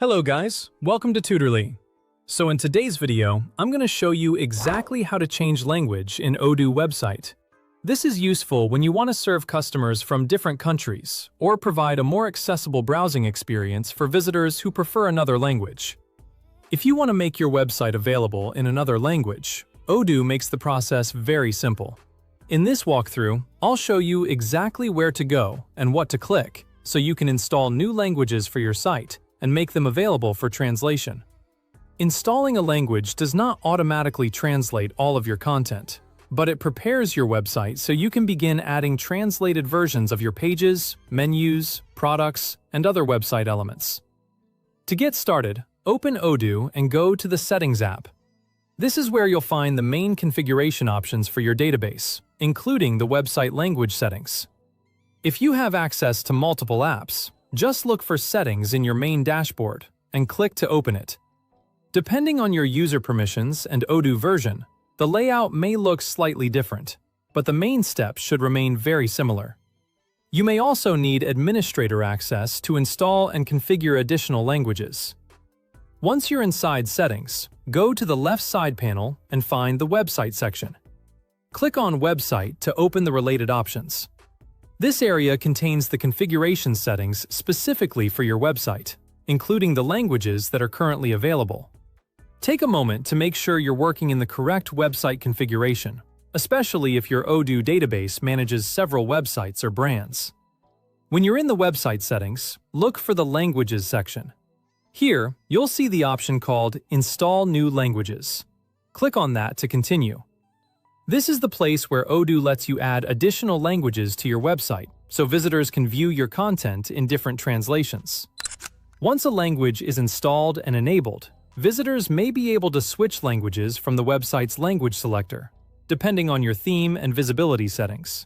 Hello guys, welcome to Tutorly. So in today's video, I'm going to show you exactly how to change language in Odoo website. This is useful when you want to serve customers from different countries or provide a more accessible browsing experience for visitors who prefer another language. If you want to make your website available in another language, Odoo makes the process very simple. In this walkthrough, I'll show you exactly where to go and what to click so you can install new languages for your site and make them available for translation. Installing a language does not automatically translate all of your content, but it prepares your website so you can begin adding translated versions of your pages, menus, products, and other website elements. To get started, open Odoo and go to the Settings app. This is where you'll find the main configuration options for your database, including the website language settings. If you have access to multiple apps, just look for Settings in your main dashboard and click to open it. Depending on your user permissions and Odoo version, the layout may look slightly different, but the main steps should remain very similar. You may also need administrator access to install and configure additional languages. Once you're inside Settings, go to the left side panel and find the Website section. Click on Website to open the related options. This area contains the configuration settings specifically for your website, including the languages that are currently available. Take a moment to make sure you're working in the correct website configuration, especially if your Odoo database manages several websites or brands. When you're in the website settings, look for the Languages section. Here, you'll see the option called Install New Languages. Click on that to continue. This is the place where Odoo lets you add additional languages to your website, so visitors can view your content in different translations. Once a language is installed and enabled, visitors may be able to switch languages from the website's language selector, depending on your theme and visibility settings.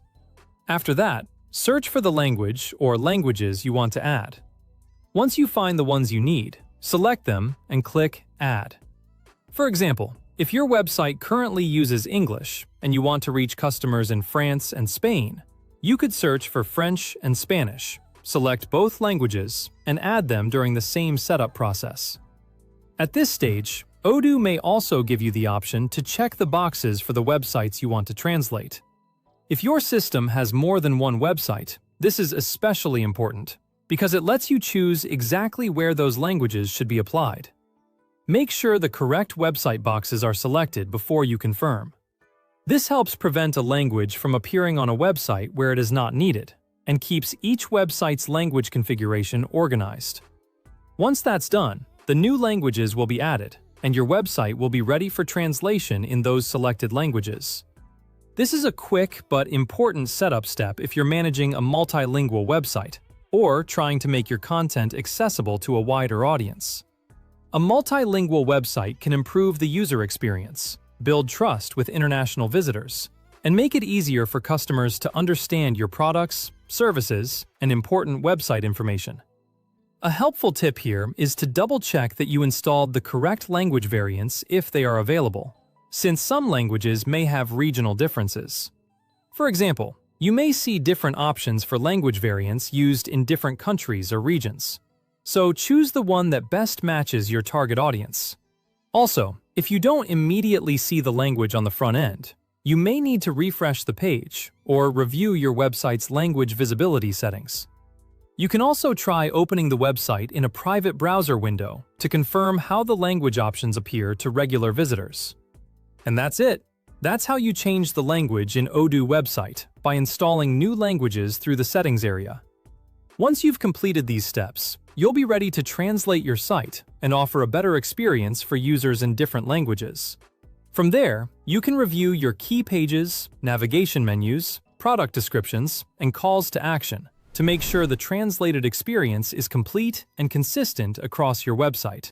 After that, search for the language or languages you want to add. Once you find the ones you need, select them and click Add. For example, if your website currently uses English and you want to reach customers in France and Spain, you could search for French and Spanish, select both languages, and add them during the same setup process. At this stage, Odoo may also give you the option to check the boxes for the websites you want to translate. If your system has more than one website, this is especially important because it lets you choose exactly where those languages should be applied. Make sure the correct website boxes are selected before you confirm. This helps prevent a language from appearing on a website where it is not needed, and keeps each website's language configuration organized. Once that's done, the new languages will be added, and your website will be ready for translation in those selected languages. This is a quick but important setup step if you're managing a multilingual website, or trying to make your content accessible to a wider audience. A multilingual website can improve the user experience, build trust with international visitors, and make it easier for customers to understand your products, services, and important website information. A helpful tip here is to double-check that you installed the correct language variants if they are available, since some languages may have regional differences. For example, you may see different options for language variants used in different countries or regions. So choose the one that best matches your target audience. Also, if you don't immediately see the language on the front end, you may need to refresh the page or review your website's language visibility settings. You can also try opening the website in a private browser window to confirm how the language options appear to regular visitors. And that's it. That's how you change the language in Odoo website by installing new languages through the settings area. Once you've completed these steps, you'll be ready to translate your site and offer a better experience for users in different languages. From there, you can review your key pages, navigation menus, product descriptions, and calls to action to make sure the translated experience is complete and consistent across your website.